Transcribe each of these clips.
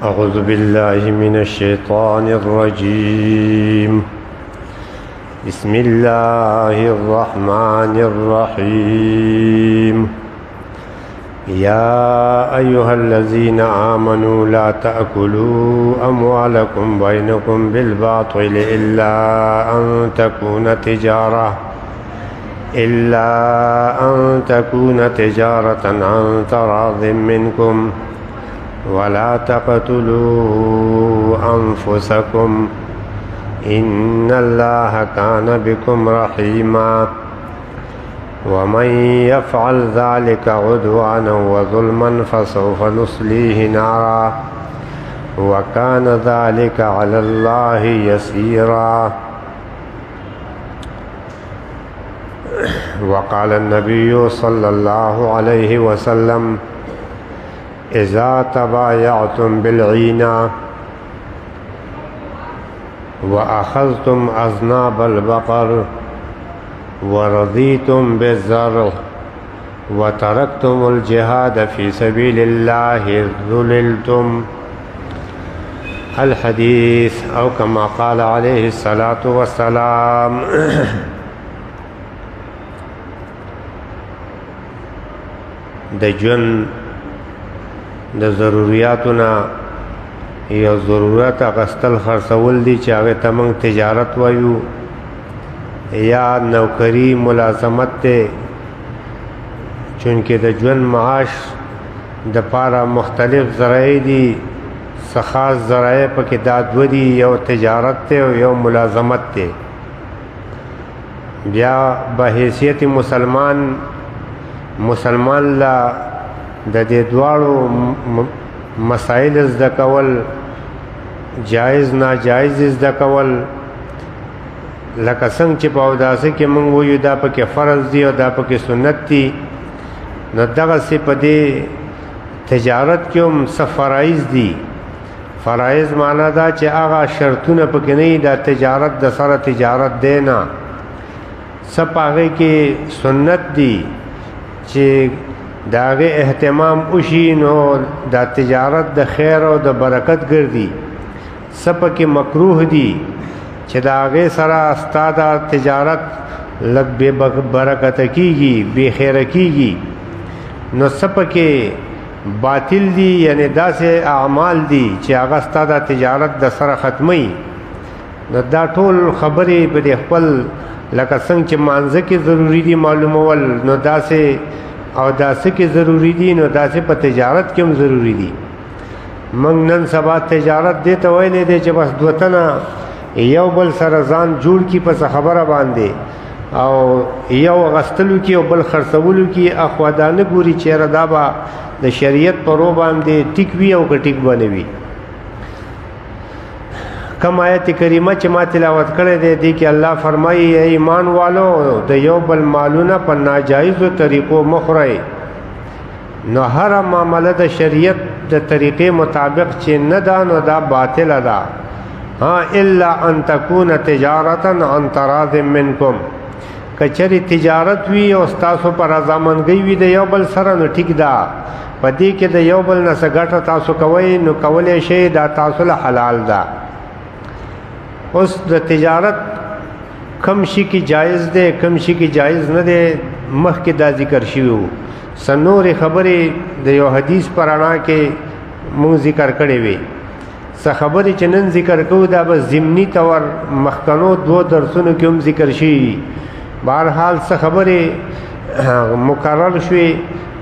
أعوذ بالله من الشيطان الرجيم. بسم الله الرحمن الرحيم. يا أيها الذين آمنوا لا تأكلوا أموالكم بينكم بالباطل إلا أن تكون تجارة عن تراض منكم ولا تقتلوا أنفسكم إن الله كان بكم رحيما ومن يفعل ذلك عدوانا وظلما فسوف نصليه نارا وكان ذلك على الله يسيرا. وقال النبي صلى الله عليه وسلم إذا تبايعتم بالعينة وأخذتم أذناب البقر ورضيتم بالزرع وتركتم الجهاد في سبيل الله ذللتم. الحديث أو كما قال عليه الصلاة والسلام. د ژوند د ضرورتونو یو ضرورت اغستل خرڅول دي چې هغه ته موږ تجارت وایو یا نوکری ملازمت ته، چونکه د ژوند معاش د پاره مختلف ذرایع دي، څه خاص ذرایع پکې دا دوه دي، یو تجارت ته او یو ملازمت ته. بیا به حیثیت مسلمان لا د دې دواړو مسائل زده کول، جایز ناجایز زده کول، لکه څنګه چې په اوداسه کې موږ وایو دا پکې فرض دي او دا پکې سنت دي، نو دغسې په دې تجارت کې هم څه فرایض دي. فرایض معنا دا چې هغه شرطونه پکې نه دا تجارت د سره تجارت دی نه، څه په هغې کې سنت دي چې د هغې اهتمام وشي نو دا تجارت د خیر او د برکت ګرځي. څه پکې مکروه دي چې د هغې سره ستا دا تجارت لږ بې برکته کېږي، بې خیره کېږي. نو څه پکې باطل دي، یعنی داسې اعمال دي چې هغه ستا دا تجارت د سره ختموي. نو دا ټول خبرې په دې خپل لکه څنګه چې مانځه کې ضروري دي معلومول، نو داسې او داسې کې ضروری دي، نو داسې په تجارت کې هم ضروری دي. موږ نن سبا تجارت دې ته ویلی دی چې بس دوه تنه یو بل سره ځان جوړ کړي په څه خبره باندې، او یو اغستلو کې او بل خرڅولو کې، اخوا دا نه ګوري چېرې دا به د شریعت په رو باندې ټیک وي او که ټیک به نه وي. کم آیت کریمه چې ما تلاوت کړی دی دې کې الله فرمایي ای ایمان والو د یو بل مالونه په ناجایزو طریقو مه خورئ. نو هره معامله د شریعت د طریقې مطابق چې نه ده نو دا باطله ده. الا ان تکون تجارتا عن تراض منکم، که چېرې تجارت وي او ستاسو په رضامندګۍ وي د یو بل سره نو ټیک ده، په دې کې د یو بل نه څه ګټه تاسو کوئ نو کولی شئ، دا تاسو له حلال ده. اوس د تجارت کم شي کې جایز دی، کم شي کې جایز نه دی، مخکې دا ذکر شوي وو. څه نورې خبرې د یو حدیث په رڼا کې مونږ ذکر کړې وې. څه خبرې چې نن ذکر کوو دا به ضمني طور مخکنو دوه درسونو کې هم ذکر شوي. بهرحال څه خبرې مقرر شوې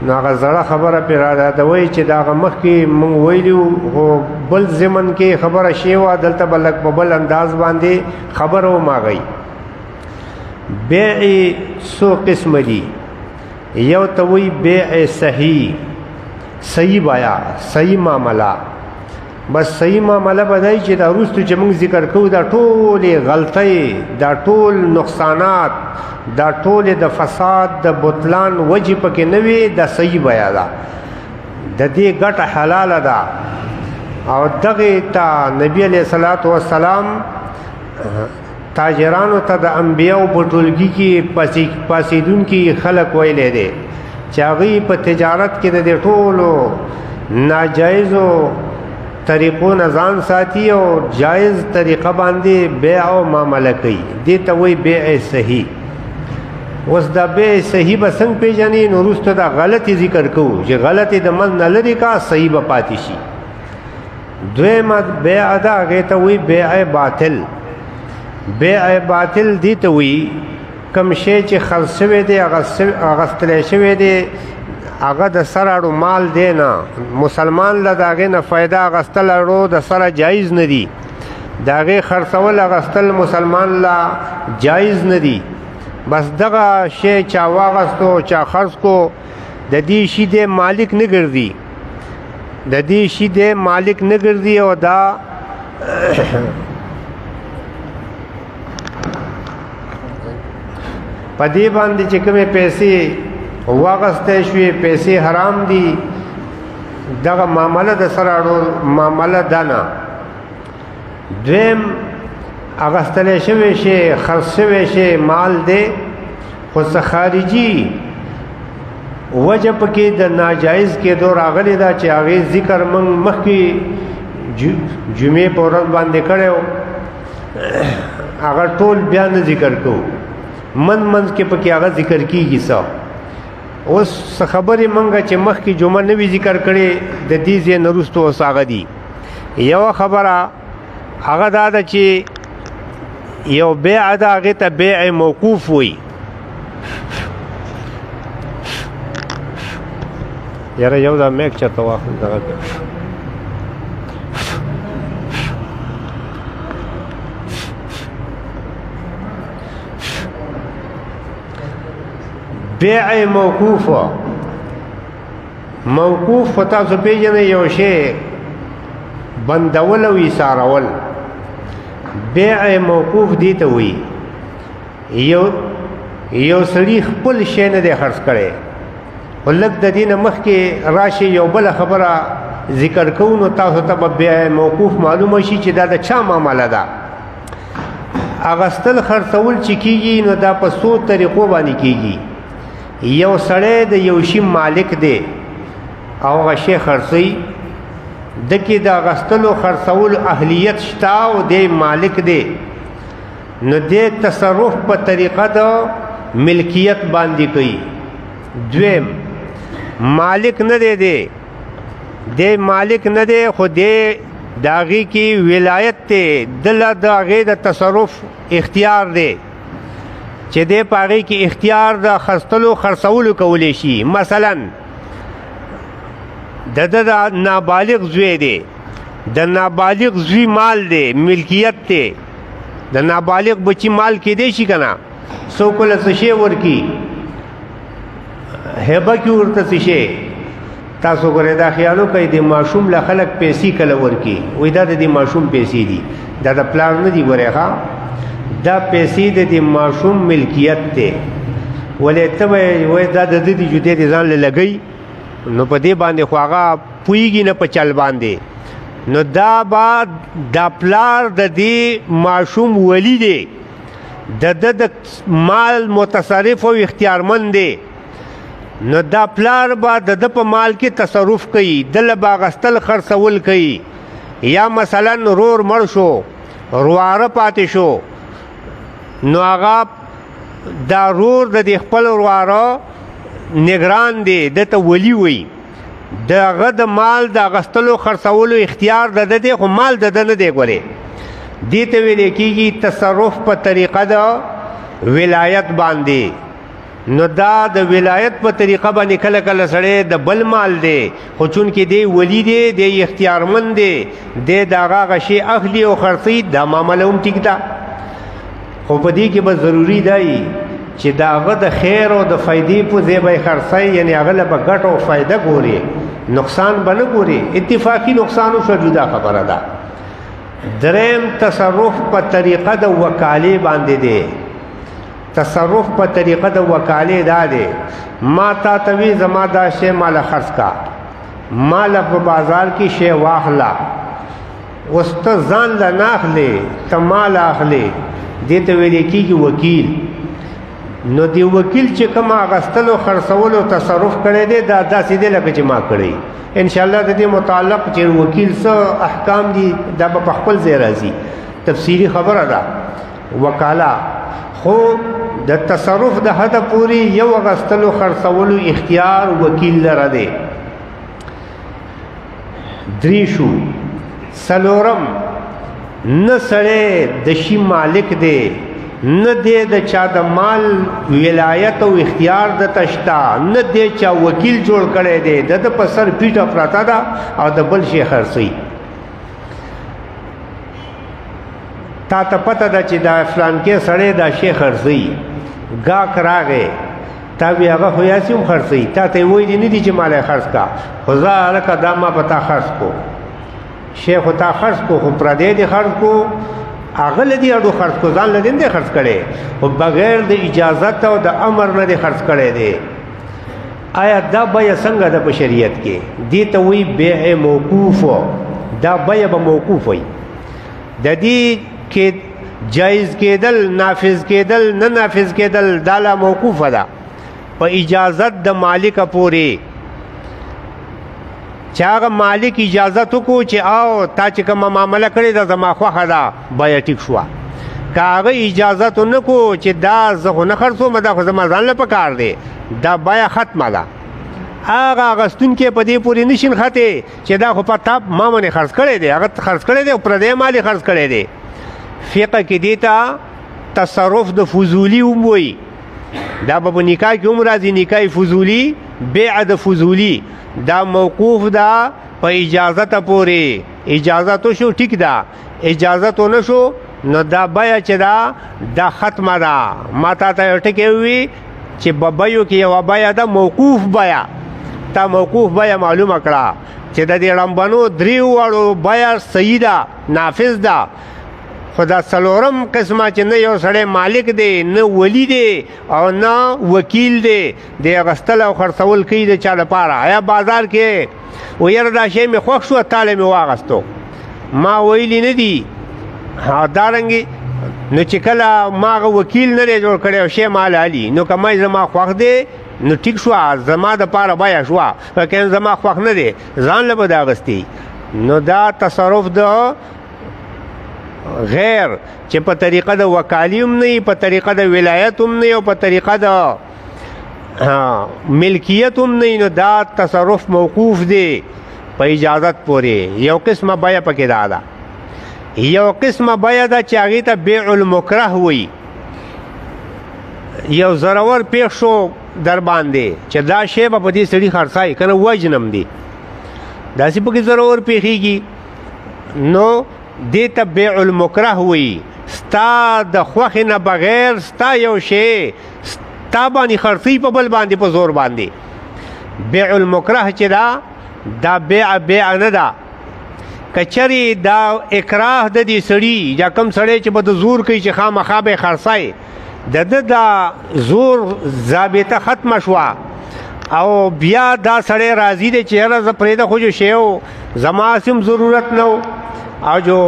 نو هغه زړه خبره پرې را یادوئ چې د هغه مخکې مونږ ویلي وو، خو بل ضمن کې خبره شوې وه، دلته به لږ په بل انداز باندې خبره وماغئ. بیع څو قسمه دي، یو ته وایي بیع صحیح بیع، صحیح معامله. بس صحیح معامله به دی چې دا وروستو چې موږ ذکر کوو دا ټولې غلطۍ، دا ټول نقصانات، دا ټولې د فساد د بطلان وجې پکې نه وي، دا صحیح بیع ده، د دې ګټه حلاله ده. او دغې ته نبی علیه الصلاة والسلام تاجرانو ته د انبیاء په ټولګي کې پاسیدونکي خلک ویلی دی چې هغوی په تجارت کې د دې ټولو ناجایزو طریقو نه ځان ساتي او جایز طریقه باندې بیع او معامله کوي، دې ته وایي بیع صحیح. اوس دا بیع صحیح به څنګه پیژنې؟ نو وروسته دا غلطي ذکر کوو چې غلطي د منځ نه لرې کا، صحیح به پاتې شي. دویمه بیع ده، هغې ته وایي بیع باطل. بیع باطل دې ته وایي کوم شی چې خرڅ شوی دی، اغستلی شوی دی، هغه د سره اړو مال دی نه، مسلمان له د هغې نه فایده اغستل اړو د سره جایز نه دي، د هغې خرڅول اغستل مسلمان له جایز نه دي. بس دغه شی چا واغستو چا خرڅ کو، د دې شي دی مالک نه ګرځي، د دې شي دی مالک نه ګرځي. او دا په دې باندې چې کومې پیسې واغستی شوې، پیسې حرام دي، دغه معامله د سره اړو معامله ده نه. دویم اغستلی شوی شی، خرڅ شوی شی مال دی، خو څه خارجي وجه پکې د ناجایز کېدو راغلی ده چې هغې ذکر موږ مخکې جمعې په ورځ باندې کړی و، هغه ټول بیا نه ذکر کوو، منځ کې پکې هغه ذکر کېږي. څه اوس څه خبرې موږ چې مخکې جمعه نه وي ذکر کړې، د دې ځای نه وروسته اوس هغه دي. یوه خبره هغه دا ده چې یو بیع ده، هغې ته بیع موقوف وایي. یاره یو دا میک چېرته واخلي دغه بیع موقوف. موقوف په تاسو پیژنئ یو شی بندول او ایثارول. بیع موقوف دې ته وایي یو سړي خپل شی نه دی خرڅ کړی، خو لږ د دې نه مخکې راشي یو بله خبره ذکر کوو، نو تاسو ته به بیع موقوف معلومه شي چې دا د چا معامله ده. اغستل خرڅول چې کېږي نو دا په څو طریقو باندې کېږي. یو سړی د یو شي مالک دی او هغه شی خرڅوي، دکې د اغستلو خرڅولو اهلیت شته او دی مالک دی، نو دی تصرف په طریقه د ملکیت باندې کوي. دویم مالک نه دی، دی مالک نه دی، خو دی د هغې کې ولایت دی، دله د هغې د تصرف اختیار دی چې دی په هغې کې اختیار د خرڅلو خرڅولو کولی شي. مثلا د نابالغ زوی دی، د نابالغ زوی مال دی، ملکیت دی، د نابالغ بچی مال کېدی شي که نه، څوک له څه شی ورکي، هبه کې ورته څه شی. تاسو ګورئ دا خیال وکئ د ماشوم له خلک پیسې کله ورکي، وایي دا د دې ماشوم پیسې دي، دا د پلار نه دي. ګورئ ښه، دا پیسې د دې ماشوم ملکیت دی، ولې ته به وایي دا د ده دي، جدې دې ځان له لګوي، نو په دې باندې خو هغه پوهېږي نه په چل باندې، نو دا به دا پلار د دې ماشوم ولی دی، د ده د مال متصرف او اختیارمند دی، نو دا پلار به د ده په مال کې تصرف کوي، دله به اغستل خرڅول کوي. یا مثلا رور مړ شو، رواره پاتې شو، نو هغه دا رور د دې خپل رواره نگران دی، دته ولی وي، د هغه د مال د اغستلو خرڅولو اختیار د ده دی، خو مال د ده نه دی. ګورې دې ته ویلی کېږي تصرف په طریقه د ولایت باندې. نو دا د ولایت په طریقه باندې کله کله سړی د بل مال دی، خو چونکې دی ولی دی، دی اختیارمند دی، دی د هغه شی اخلي او خرڅوي، دا معامله هم ټیک ده. خو په دې کې به ضروري دی چې د هغه د خیر او د فایدې په ځای به یې خرڅوي، یعنې هغه له به ګټه او فایده ګوري، نقصان به نه ګوري. اتفاقي نقصان وشوه جدا خبره ده. دریم تصرف په طریقه د وکالې باندې دی. تصرف په طریقه د وکالې دا دی، ما تا ته وي زما دا شی ماله خرڅ کا، ماله په بازار کې شی واخله، اوس ته ځان له نه اخلې، ته مال اخلې، دې ته ویلی کېږي وکیل. نو دی وکیل چې کوم اغستلو خرڅولو تصرف کړی دی دا داسې دی لکه چې ما کړی ان شاء الله د دې متعلق چې وکیل څه احکام دي دا به په خپل ځای راځي تفصیلی خبره ده وکاله خو د تصرف د حد پوری یو اغستلو خرڅولو اختیار وکیل لره دی دریشو سلورم نه سړی د شي مالک دی نه دی د چا د مال ولایت او اختیار د تشتا نه دی چا وکیل جوړ کړی دی د په سر پیټه پراته ده او د بل شي خرڅوي تا ته پته ده چې دا فلان کې سړی دا شی خرڅوي ګاک راغی تا بیا هغه خو یاسې هم خرڅوي تا ته یې وایي دي نه دي چې مال یې خرڅ کا خو زه هلکه دا ما په تا خرڅ کو شی خو تا خرڅ کو خو پردی دې خرڅ کو هغه له دې اډو خرڅ کو ځان له دې نه خرڅ کړی خو بغیر د اجازت او د امر نه دې خرڅ کړی دی آیا دا بیه څنګه ده په شریعت کې دې ته وایي بیع موقوف دا بیه به موقوف وي د دې کې جایز کېدل نافذ کېدل نه نافذ کېدل دا لا موقوفه ده په اجازت د مالک پورې چې هغه مالک اجازت وکړو چې آو تا چې کومه معامله کړې ده زما خوښه ده بیه ټیک شوه که هغه اجازت ونه کړو چې دا زه خو نه خرڅوم دا خو زما ځان له پکار دی دا بیه ختمه ده هغه اغستونکي په دې پورې نشي نښتې چې دا خو په تا ما باندې خرڅ کړی دی هغه خرڅ کړی دی او پردی مال یې خرڅ کړی دی فقه کې دې ته تصرف د فضولي هم وایي دا به په نکاح کې هم راځي نکاح فضولي بیع د فضولي دا موقوف ده په اجازت پورې اجازت شو ټیک ده اجازت ونه شو نو دا بیه چې ده دا ختمه ده ما تا ته یو ټکی ووي چې په بیو کې یوه بیه ده موقوف بیه تا موقوف بیه معلومه کړه چې د دې ړمبنو دریو واړو بیه صحیح ده نافذ ده خو دا څلورم قسمه چې نه یو سړی مالک دی نه ولی دی او نه وکیل دی د اغستل او خرڅول کوي د چا لپاره یا بازار کې و یاره دا شی مې خوښ شو تاله مې واغستو ما ویلي نه دي دارنګې نو چې کله ما هغه وکیل نه دی جوړ کړی او شی مال علي نو که ما زما خوښ دی نو ټیک شوه زما دپاره بیه شوه که زما خوښ نه دی ځان له به د اغستې نو دا تصرف د غیر چې په طریقه د وکالی هم نه په طریقه د ولایت هم نه او په طریقه د ملکیت هم نه نو دا تصرف موقوف دی په اجازت پورې یو قسمه بیه پکې دا ده یو قسمه بیه ده چې هغې ته بیع المکره وایي یو ضرور پیښ شو در باندې چې دا شی به په دې سړي خرڅایي که نه وجنم دی داسې پکې ضرور پیښېږي نو دې ته بیع المکره وایي ستا د خوښې نه بغیر ستا یو شی ستا باندې خرڅوي په بل باندې په زور باندې بیع المکره چې دا بیع نه ده که چرې دا اکراه د دې سړي یا کوم سړی چې به د زور کوي چې خامخا به یې خرڅایي د ده دا زور ضابطه ختمه شوه او بیا دا سړی راضي دی چې یاره زه پرېږده خو جو شی و زما هم ضرورت نه و او جو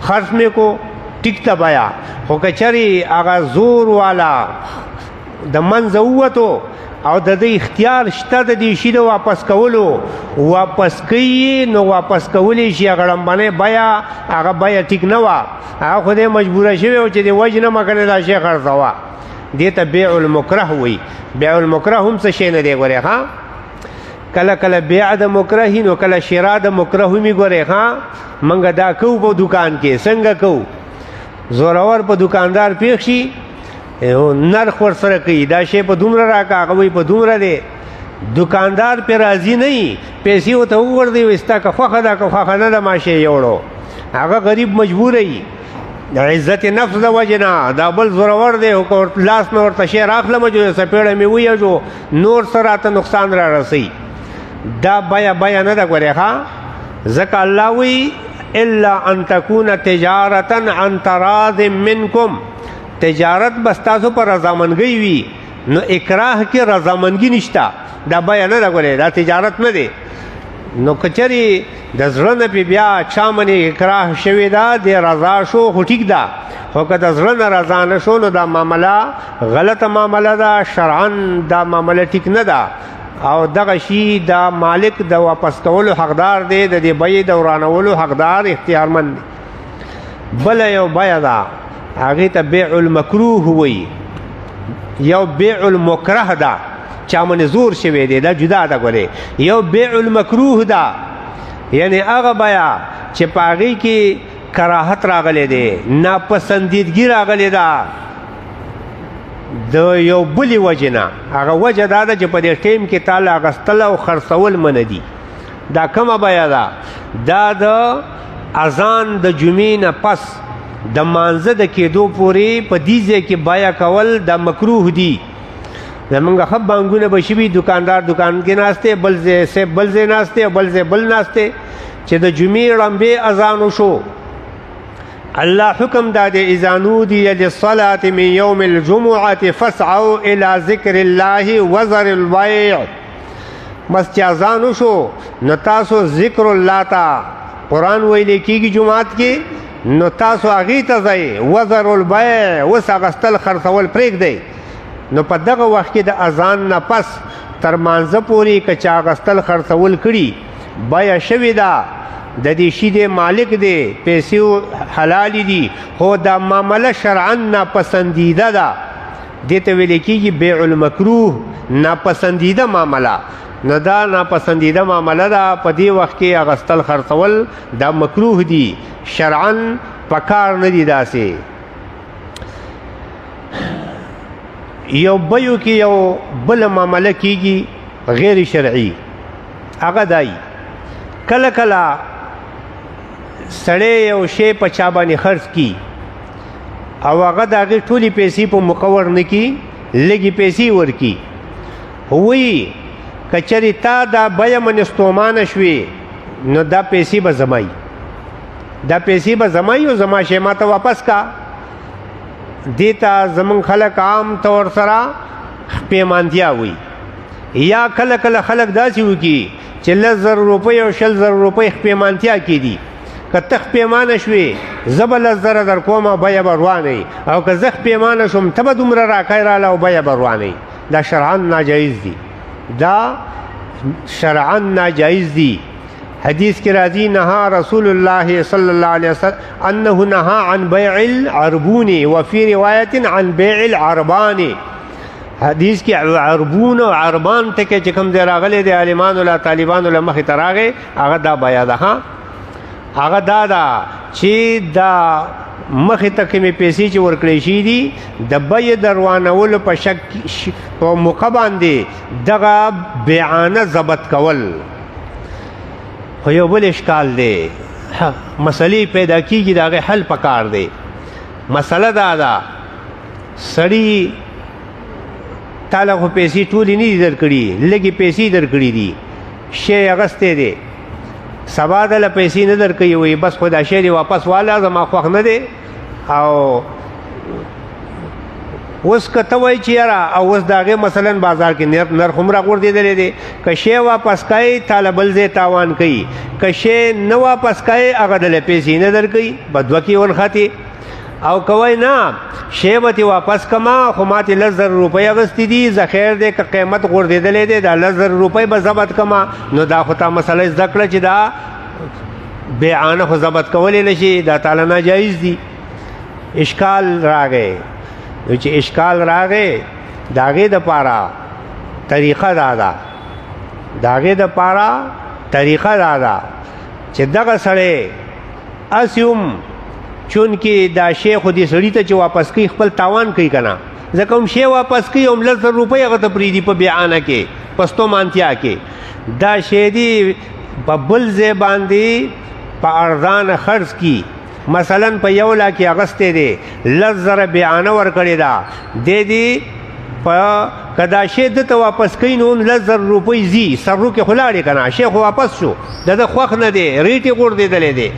خرڅ مې کو ټیک ته بیا خو که چرې هغه زور والا د منځه ووتو او د دې اختیار شته د دې شي د واپس کولو واپس کوي نو واپس کولی شي هغه ړمبنۍ بیه هغه بیه ټیک نه وه هغه خو دې مجبوره شوې و چې دې وجنه مه کنې دا شی خرڅوه دې ته بیع المکره وایي بیع المکره هم څه شی نه دی ګورې ښه کله کله بیع د مکره نو کله شرا د مکره مې ګورې ښه موږ دا کوو په دکان کې څنګه کوو زورور په دکاندار پیښ شي نرخ ورسره کوي دا شی په دومره راکړه هغه وایي په دومره دی دکاندار پې راضي نه وي پیسې ورته وغورځوي وایي ستا که خوښه ده که خوښه نه ده ما شی یوړو هغه غریب مجبوره وي د عزت نفس د وجې نه دا بل زورور دی خو لاس مې ورته شی راخلمه جو څپېړه مې ویجو نور څه راته نقصان را رسوي دا بیه نه ده ګورې ښه ځکه الله وایي الا ان تکونه تجارتا عن تراض منکم تجارت بس تاسو پر رضامندګۍ وي نو اکراه کې رضامندګي نشته دا بیه نه ده ګورې دا تجارت نه دی نو که چرې د زړه نه پې بیا چا منې اکراه شوې ده د رضا شو خو ټیک ده خو که د زړه نه رضا نه شو نو دا معامله غلطه معامله ده، شرعا دا معامله ټیک نه ده او دغه شي دا مالک د واپس کولو حقدار دی، د دې بیې د ورانولو حقدار اختیارمند دی. بله یو بیه ده هغې ته بیع المکروه وایي، یو بیع المکره ده چا باندې زور شوی دی، دا جدا ده. ګورې یو بیع المکروه ده یعنی هغه بیه چې په هغې کې کراهت راغلی دی، ناپسندیدګي راغلی ده د یو بلې وجې نه. هغه وجه دا ده چې په دې ټیم کې تاله اخیستل او خرڅول منع دي. دا کومه بیه ده؟ دا د اذان د جمعې نه پس د مانځه د کېدو پورې په دې ځای کې بیه کول دا مکروه دي. زمونږ ښه بانګونه به شوي، دکاندار دکان کې ناست دی، بل ځای بل ځای ناست دی، بل ځای بل ناست دی، چې د جمعې ړمبې اذان وشو الله حکم دا دی اذا نودي للصلاة من يوم الجمعة فاسعوا الى ذکر الله وذر البيع. بس چې اذان وشو نو تاسو ذکر الله ته قرآن ویلې کېږي جمعات کې، نو تاسو هغې ته ځئ، وذر البيع اوس اخیستل خرڅول پرېږدئ. نو په دغه وخت کې د اذان نه پس تر مانځه پورې که چا اخیستل خرڅول کړي بیه شوې ده، د دې شي دی مالک دی، پیسې حلالې دي، خو دا معامله شرعا ناپسندیده ده، دې ته ویل کېږي بیع المکروه، ناپسندیده معامله. نو دا ناپسندیده معامله ده، په دې وخت کې اخیستل خرڅول دا مکروه دي، شرعا پکار نه دي. داسې یو بیو کې یو بل معامله کېږي غیر شرعي، هغه دای کله کله سړی یو شی په چا باندې خرڅ کی او هغه د هغې ټولې پیسې په مقور نه کي، لږې پیسې ورکي. وایي که چېرې تا دا بیه باندې ستومانه شوې نو دا پیسې به زمایي، دا پیسې به زمایي او زما شی ما ته واپس کا. دې ته زمونږ خلک عام طور سره پیمانتیا وایي. یا کله کله خلک داسې وکړي چې 10,000 روپۍ او 20,000 روپۍ پیمانتیا کې دي، که ته پیمانه شوې زه به 10,000 در کومه بیه به روانوي، او که زه پیمانه شوم ته به دومره راکای راله او بیه به روانوي. دا شرعا ناجایز دي، دا شرعا ناجایز دي. حدیث کې راځي نهى رسول الله صلی الله علیه وسلم انه نهى عن بیع العربون وفي روایت عن بیع العربان. حدیث کې عربون او عربان ته کې چې کوم ځای راغلی دی عالمانو له طالبانو له مخې ته راغی، هغه دا بیه ده. هغه دا ده چې دا مخې ته کومې پیسې چې ورکړې شي دي د بیې د روانولو په شک په موقع باندې دغه بیعانه ضبط کول. خو یو بل اشکال دی، مسلې پیدا کېږي د هغې حل پکار دی. مسله دا ده سړي تاله خو پیسې ټولې نه دي درکړي، لږې پیسې درکړي دي، شی اخیستی دی، سبا دله پیسې نه درکوي، وایي بس خو دا شی دې واپس واله زما خوښ نه دی. او اوس که ته وایي چې یاره او اوس د هغې مثلا بازار کې نرخ هم راغورځېدلی دی، که شی واپس کوي تاله بل ځای تاوان کوي، که شی نه واپس کوي هغه دله پیسې نه درکوي، بدوه کې ونښتې. او کوي نه شی به تې واپس کما، خو ما تې 10,000 روپۍ اخیستې دي، زه خیر دی که قیمت غورځېدلی دی دا 10,000 روپۍ به ضبط کما. نو دا خو تا مسله زده کړه چې دا بیعانه خو ضبط کولی نه شي، دا تاله ناجایز دي. اشکال راغی، چې اشکال راغی د هغې دپاره طریقه دا ده، د هغې دپاره طریقه دا ده چې دغه سړی هسې هم چونکې دا شی خو دې سړي ته چې واپس کوي خپل تاوان کوي که نه، ځکه هم شی واپس کوي هم 10,000 روپۍ هغه ته پرېږدي په بیعانه کې، په ستومانتیا کې. دا شی دې په بل ځای باندې په ارزانه خرڅ کي، مثلا په 1 لاکھ اخیستی دی، 10,000 بیعانه ورکړې ده، دې په که دا شی ده ته واپس کوي نو 10,000 روپۍ ځي، سرو کې خو لاړې که نه، شی خو واپس شو، د ده خوښ نه دی، ریټ یې غورځېدلی دی.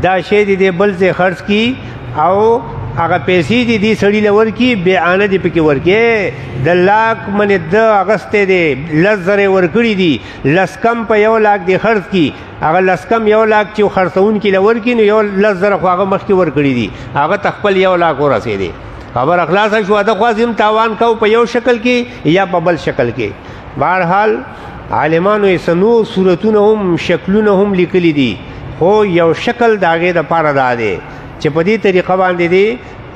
دا شی دې بل ځای خرڅ کي او هغه پیسې دي دې سړي له ورکي بیعانه دي پکې ورکې د لاک منې د اغستې دی 10,000 ورکړي دي 10 کم په 1 لاک دی خرڅ کی هغه 10 کم 1 لاک چې خرڅونکي له ورکي نو 10,000 خو هغه مخکې ورکړي دي هغه تخپل 1 لاک ورسېدي خبر اخلاص شو د خوازم تاوان کو په یو شکل کې یا په بل شکل کې بهرحال عالمانو یې سنو صورتونه هم شکلونه هم لیکلي دي خو یو شکل د هغې دپاره دا دی چې په دې طریقه باندې دی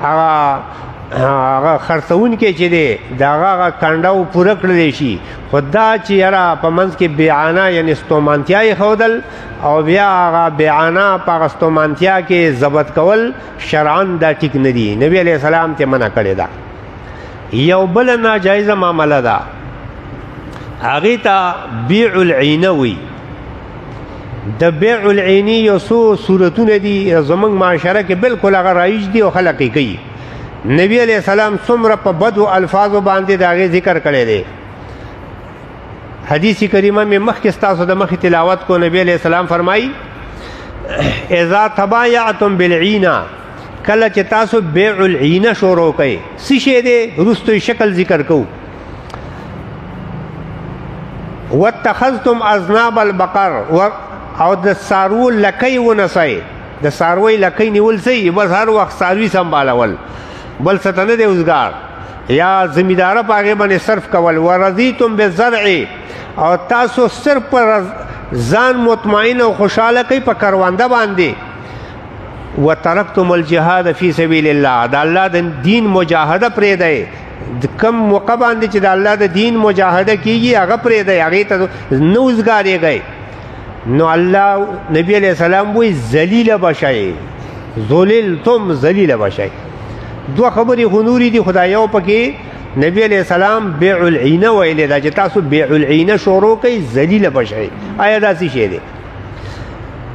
هغه خرڅونکی چې دی د هغه کنډه پوره کړلی شي خو دا چې یاره په منځ کې بیعانه یعنې ستومانتیا یې ښودل او بیا هغه بیعانه په هغه ستومانتیا کې ضبط کول شرعن دا ټیک نه دي نبي علیه السلام ته منع کړې ده یو بله ناجایزه معامله ده هغې ته بیع العینه وي د بیع العینی یو څو صورتونه دي زمونږ معاشره کې بالکل هغه رایج دي او خلک یې کوي نبی علیہ السلام څومره په بدو الفاظو باندې د هغې ذکر کړی دی حدیث کریمه مې مخکې ستاسو د مخې تلاوت کو نبی علیہ السلام فرمایي اذا تبایعتم بالعینه کله چې تاسو بیع العینه شروع کوئ څه شی دی وروستو شکل ذکر کوو واتخذتم اذناب البقر او د څاروو لکۍ ونسئ د څاروۍ لکۍ نیول څه بس هر وخت څاروي سنبالول بل څه ته نه دی اوزګار یا زمینداره په هغې باندې صرف کول ورضیتم بالزرع او تاسو صرف پر ځان مطمئن او خوشحاله کوي په کرونده باندې وترکتم الجهاد فی سبیل الله د الله د دین مجاهده پرېږدئ د کم موقع باندې چې د الله د دین مجاهده کیږي هغه پرېږدئ هغې ته نه اوزګارېږئ نو الله نبی علیہ السلام وی ذلیله بشئ ذللتم ذلیله بشئ دوه خبرې خو نورې دي خدای یو پکې نبی علیہ السلام بیع العینه ویلې ده چې تاسو بیع العینه شروع کوئ ذلیله بشئ آیا دا څه شی دی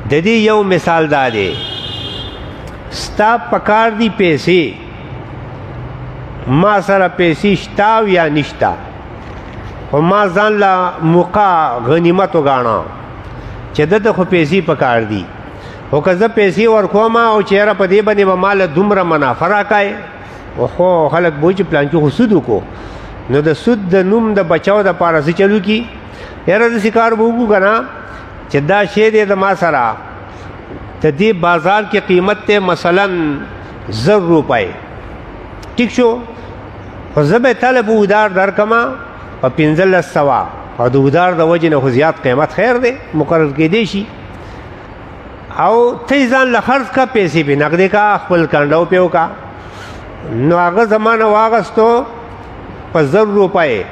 د دې یو مثال دا دی ستا پکار دي پیسې ما سره پیسې شته یا نشته خو ما ځان له موقع غنیمت وګاڼه چې دته خو پیسې پکار دي خو که زه پیسې ورکوم او چېره په دې باندې به ماله دومره منافع راکای خو خلک به وایي چې پلانکي خو سود وکړو نو د سود د نوم د بچاو دپاره څه چلو کي یاره داسې کار به وکړو که نه چې دا شی دی د ما سره د دې بازار کې قیمت دی مثلا 1,000 روپۍ ټیک شو خو زه به تاله په ودار درکمه په 1500 او د ودار د وجې نه خو زیات قیمت خیر دی مقرر کېدی شي او ته ځان له خرڅ کا پیسې پې نقدې کا خپل کنډو پې وکړه نو هغه زمانه واغستو په 1,000 روپۍ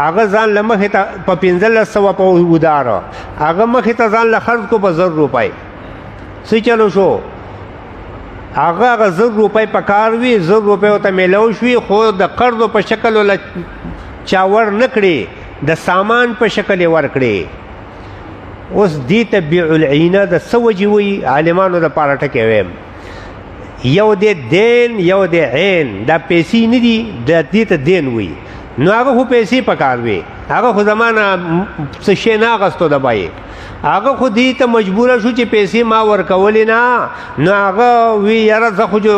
هغه ځان له مخې ته په 1500 په وداره هغه مخې ته ځان له خرڅ کو په 1,000 روپۍ څه چلو شو هغه 1,000 روپۍ په کار وي 1,000 روپۍ ورته میلاو شوي خو د قرضو په شکل وله چا ور نه کړې د سامان په شکل یې ورکړې اوس دې ته بیع العینه د څه وجې وایي عالمانو دپاره ټکی ویم یو دی دین یو دی عین دا پیسې نه دي دې ته دین وایي نو هغه خو پیسې په کار وي هغه خو زما نه څه شی نه اخیستو د بایې هغه خو دې ته مجبوره شو چې پیسې ما ورکولې نه نو هغه وی یاره زه خو د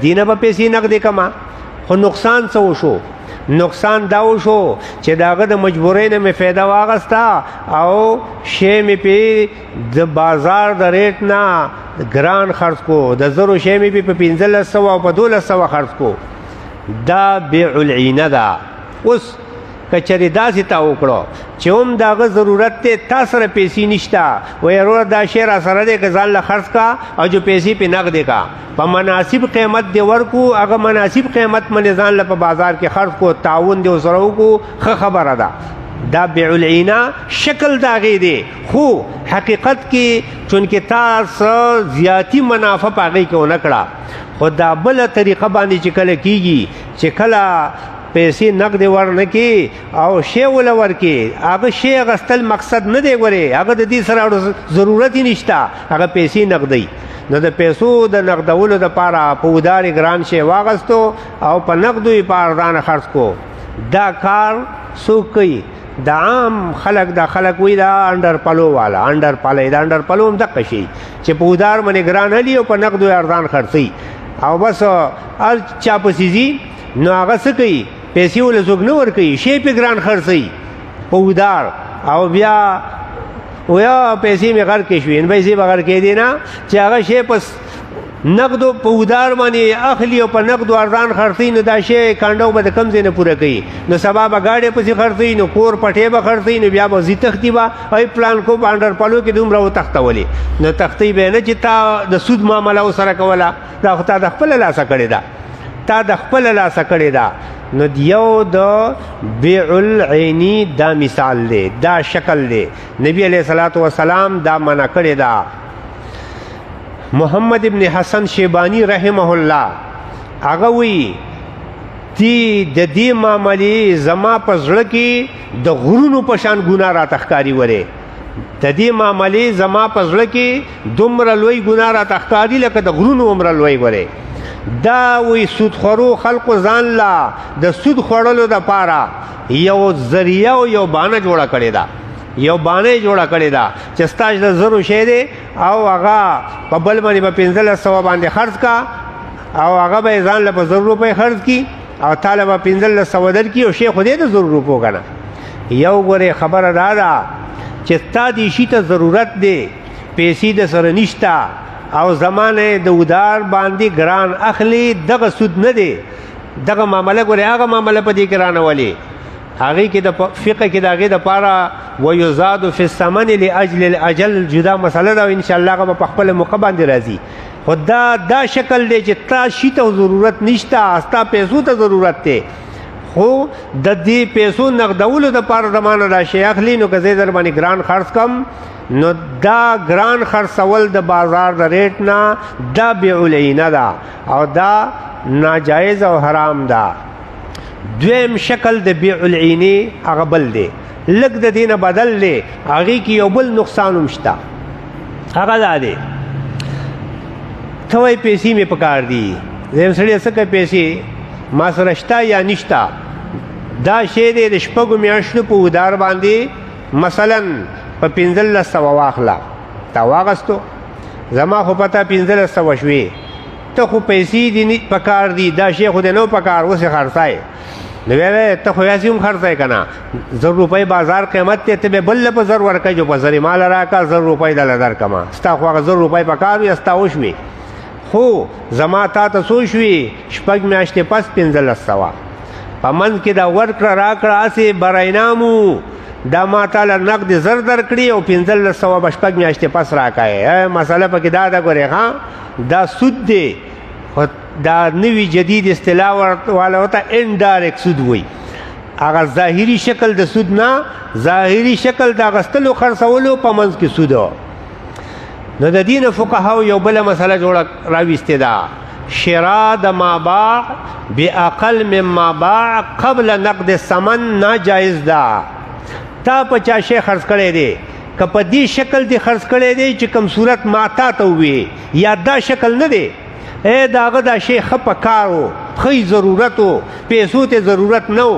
دې نه به پیسې نقدې کړم خو نقصان څه وشو نقصان دا وشو چې د هغه د مجبورۍ نه مې فایده واغسته او شی مې پې د بازار د ریټ نه ګران خرڅ کو د 1,000 شی مې پې په 1500 او په 1200 خرڅ کو دا بیع العینه ده اوس که چېرې داسې تا وکړو چې هم د هغه ضرورت دی تا سره پیسې نشته وایي وروره دا شی را سره دی که ځان له خرڅ کا او جو پیسې پې نقدې کا په مناسب قیمت دی ورکو هغه مناسب قیمت باندې ځان له په بازار کې خرڅ کو تعاون دی ورسره وکړو ښه خبره ده دا بیع العینه شکل د هغې دی خو حقیقت کې چونکې تا څه زیاتي منافع په هغې کې ونه کړه خو دا بله طریقه باندې چې کله کېږي چې کله پیسې نقد ورنه کې او شی وله ورکې هغه شی اخیستل مقصد نه دی ګورې هغه د دې سره ضرورت یې نشته هغه پیسې نقدوي نو د پیسو د نقدولو دپاره په ودارې ګران شی واغستو او په نقدو یې په ارزانه خرڅ کو دا کار څوک کوي د عام خلک دا خلک وي دا انډر پلو والا انډر پلی دا انډر پلو هم دقه شي چې په ودار باندې ګران هلي او په نقدو یې ارزان خرڅوي او بس هر چا پسې ځي نو هغه څه کوي پیسې ول څوک نه ورکوي شی په ګران خرڅوي په ودار او بیا ویا پیسې مې غر کې شوې پیسې بغیر کې دي نه چې هغه شی پس نقد په ودار باندې اخلي او په نقد ارزان خرڅي نو دا شی کانډو به کم ځای نه پوره کوي نو سبا به گاډي پسې خرڅي نو کور پټې به خرڅي نو بیا به زی تختی با ای پلان کو باندر پلو کې دومره و تختولي نو تختی به نه چې تا د سود معاملې سره کوله دا خو تا د خپل لاسه کړی دا تا د خپل لاسه کړی دا نو دیو د بیع العینی دا مثال دی دا شکل دی نبی علیہ الصلوۃ والسلام دا منع کړی دا محمد ابن حسن شیبانی رحمه الله هغه وی تی د دې معاملې زما په زړه کې د غرونو په شان ګناه را تخکاری وره د دې معاملې زما په زړه کې دومره لوی ګناه را تخکاری لکه د غرونو عمر لوی وره دا وی سود خورو خلق ځان لا د سود خورلو د پاره یو ذریعہ او یو بانه جوړه کړی دا یو بانه جوړه کړی دا چې ستاج د زرو شه دی او هغه په بل باندې په 1500 باندې خرج کا او هغه به ځان له 100 روپے خرج کی او طالب 1500 در کی او شیخ خو دې د 100 روپو کنه یو غره خبره راځه چې تا دې شي ته ضرورت دی پیسې د سره نشتا او زمانه د ودار باندې ګران اخلي دغه سود نه دی دغه معاملې غره هغه معاملې په دې کې رانه ولي هغه کې د فقه کې دغه د پاره ويزاد فی الثمن لاجل الاجل جدا مسله دا ان شاء الله هغه په خپل موقع باندې راځي خدا دا شکل دی چې تا شي ته ضرورت نشتا استا پیسو ته ضرورت ته خو د دې پیسو نقدولو د پاره زمانه دا شی اخلي نو که زه در باندې ګران خرڅ کم نو دا ګران خرڅول د بازار د ریټ نه دا بیع العینه دا او دا ناجایز او حرام دا دویم شکل د بیع العینه هغه بل دی لګ د دینه بدل دی هغه کې یو بل نقصان مشتا هغه دا دی ته وای پیسې می پکار دی زم سړی څه پیسې ما سره شتا یا نشتا دا شی دی د شپږو میاشتو په ودار باندې مثلا په 1500 واخلا تا واغستو زما خو پتا 1500 شوي ته خو پیسې دی پکار دی دا شی خو نو پکار وسه خرڅای نو ویله ته خو یاسیم خرڅای کنه 100 روپۍ بازار قیمت ته به بل په 1000 ورکې جو په 1000 مال راکا 100 روپۍ د لدار کما ستا خو 100 روپۍ پکار وي استا وشوي خو زما تا ته سو شوي شپږ میاشتې پس 1500 پمن کې دا ورکړه راکړه اسه براینامو دا ما تعالی نقد زر در کړی او 1500 بشپږ میاشتې پس راکای مسله پکې دا دا غره ها دا سود دی دا نوی جدید اصطلاح والا ہوتا انډایرکټ سود وای هغه ظاهری شکل د سود نه ظاهری شکل د غستلو خرڅولو په منځ کې سود نو د دین فقهاو یو بل مسله جوړه راويسته دا شراء د ما باع باقل مما باع قبل نقد الثمن ناجائز دا تا په چا شی خرڅ کړي دي کپه دې شکل دې خرڅ کړي دي چې کوم صورت ماتا ته وي یا دا شکل نه دی اے داغه دا شی خپکارو خې ضرورتو پیسو ته ضرورت نو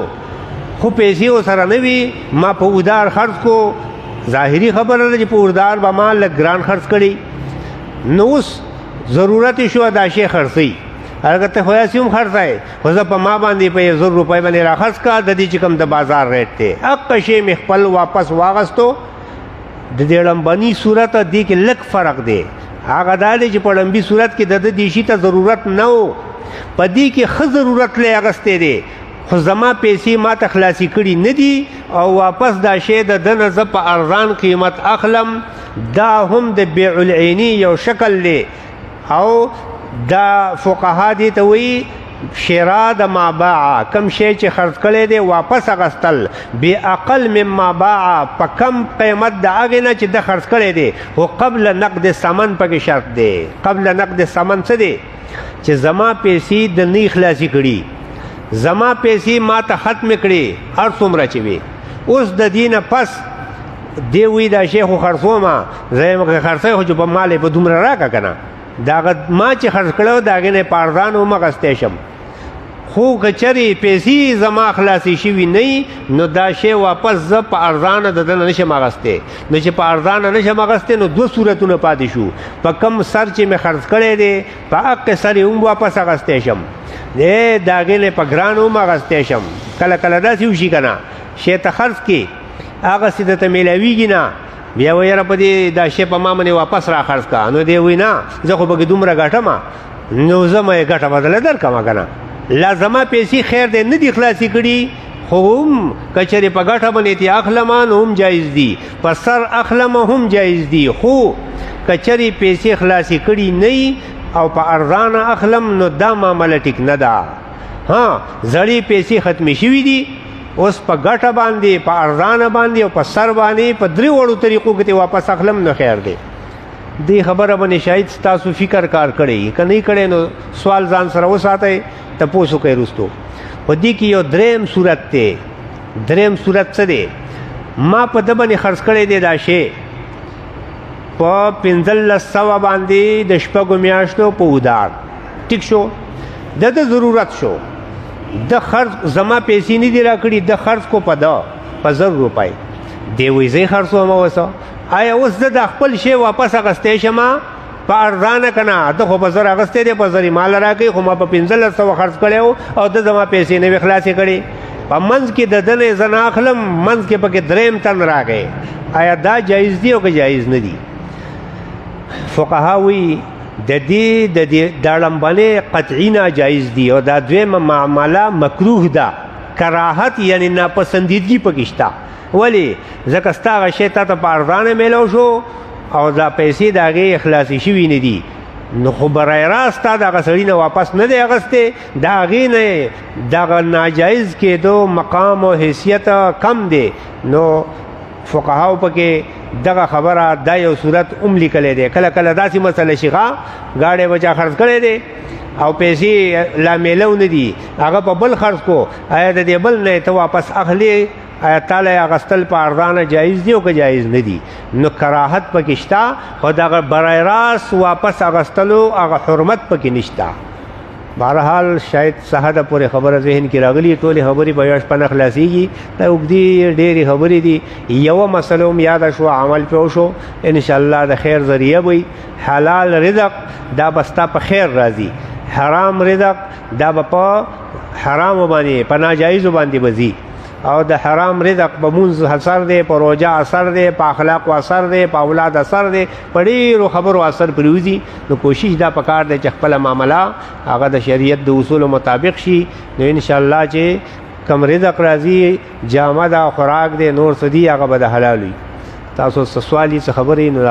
خو پیسې سره نه وي ما په ودار خرڅ کو ظاهری خبره ده چې په ودار به مال ګران خرڅ کړي نو ضرورت شو دا شی خرڅي هغه ته خو یاسیم خرڅای خو زه په ما باندې په 100 روپۍ باندې راخص کا د دې چې کوم د بازار ریټ ته اق شی مخپل واپس واغستو د دې لمبني صورت د کې لک فرق دی هغه د دې چې په لمبي صورت کې د دې شي ته ضرورت نه و په دې کې خ ضرورت لې اغستې دی خو زما پیسې ما ته خلاصي کړي نه دي او واپس دا شی د دنه ز په ارزان قیمت اخلم دا هم د بیع العینی یو شکل دی او دا فقها دي ته وی شراء د ما باع کم شی چې خرڅ کړي دي واپس اغستل باقل مما باع په کم قیمت د هغه نه چې د خرڅ کړي دي او قبل نقد الثمن پکې شرط دی قبل نقد الثمن څه دی چې زما پیسې د نه خلاصي کړي زما پیسې ما ته ختم کړي هر څومره چې وي اوس د دینه پس دی وی دا شیخ خرڅوما زما خرڅه خو په مال په دومره راکا کنه دا ما چې خرڅ کړو داګه نه پاردان او مغستې شم خو کچرې پیسې زما خلاصې شوي نه نو دا شی واپس زه په ارزانه د دنه نشم اغستی نو چې په ارزانه نشم اغستی نو دوه صورتونه پاتې شو په کم سر چې مې خرڅ کړی دی په حق سر یې هم واپس اغستی شم د هغې نه په ګران هم اغستی شم کله کله داسې وشي که نه شی ته خرڅ کړي هغسې درته میلاویږي نه بیا وایي یاره په دې دا شی په ما باندې واپس را خرڅ کړه نو دی وایي نه زه خو پکې دومره ګټم نو زه مې ګټه بدله درکړم که نه لا زما پیسې خیر دی نه دي خلاصې کړي خو هم کچرې په ګټه باندې تې اخلم نو هم جایز دي په سر اخلم هم جایز دي خو کچرې پیسې خلاصې کړي نه او په ارزانه اخلم نو دا معامله ټیک نه ده ها زړې پیسې ختمې شوي دي اوس په ګټه باندې په ارزانه باندې او په سر باندې په درې وړو طریقو کې واپس اخلم نو خیر دی دې خبره باندې شاید ستاسو فکر کار کړی که نه کړی نو سوال ځان سره وساتئ تپوس وکړئ وروستو په دې کې یو دریم صورت دی دریم صورت څه دی ما په ده باندې خرڅ کړی دی دا شی په 1500 باندې د شپږو میاشتو په ودار ټیک شو د ضرورت شو د خرڅ زما پیسې نه دي راکړي د خرڅ کو په ده په 1000 روپۍ دی وایي زه یې خرڅوم اوسه آیا اوس زه د خپل شی واپس اخیستی شم په ارزانه که نه ده خو په 1000 اخیستی دی په 1000 یې مال راکوي خو ما په 1500 خرڅ کړی او ده زما پیسې نه وې خلاصې کړې په منځ کې د ده نه زه نه اخلم منځ کې پکې دریم تن راغی آیا دا جایز دی او که جایز نه دی فقها وایي د دې دا لمبلې قطعي ناجایز دي او دا دویمه معامله مکروه ده کراهت یعنی ناپسندیدګي پکې شته ولې ځکه ستا هغه شی تا ته په ارزانه میلو شو او دا پیسې د هغې اخلاصي شوي نه دي نو خو برای راست تا د هغه سړي نه واپس نه دی اخیستی د هغې نه دغه ناجایز کېدو مقام او حیثیت کم دی نو فقهاو پکې دغه خبره دا یو صورت هم لیکلی دی کله کله داسې مسله شي ښه ګاډی به چا خرڅ کړی دی او پیسې لا میلو نه دي هغه په بل خرڅ کو آیا د دې بل نه ته واپس اخلي آیا تعالی اغستل په ارزانه جایز دی او که جایز نه دي نو کراهت پکې شته خو دغه برای راست واپس اغستلو هغه حرمت پکې نشته بهرحال شاید سهده پورې خبره ذهن کې راغلي ټولې خبرې به یو شپه نه خلاصېږي دا اوږدې ډېرې خبرې دي یوه مسله هم یاده شوه عمل پې وشو انشاءالله د خیر ذریعه وي حلال رزق دا به ستا په خیر راځي حرام رزق دا به په حرامو باندې په ناجایزو باندې به ځي او د حرام رزق په مونځ اثر دی په روژه اثر دی په اخلاقو اثر دی په اولاد اثر دی په ډېرو خبرو اثر پرېوځي نو کوشش دا پکار دی چې خپله معامله هغه د شریعت د اصولو مطابق شي نو انشاءالله چې کم رزق راځي جامه ده خوراک دی نور څه دي هغه به د حلال وي تاسو څه سوال یې څه خبرې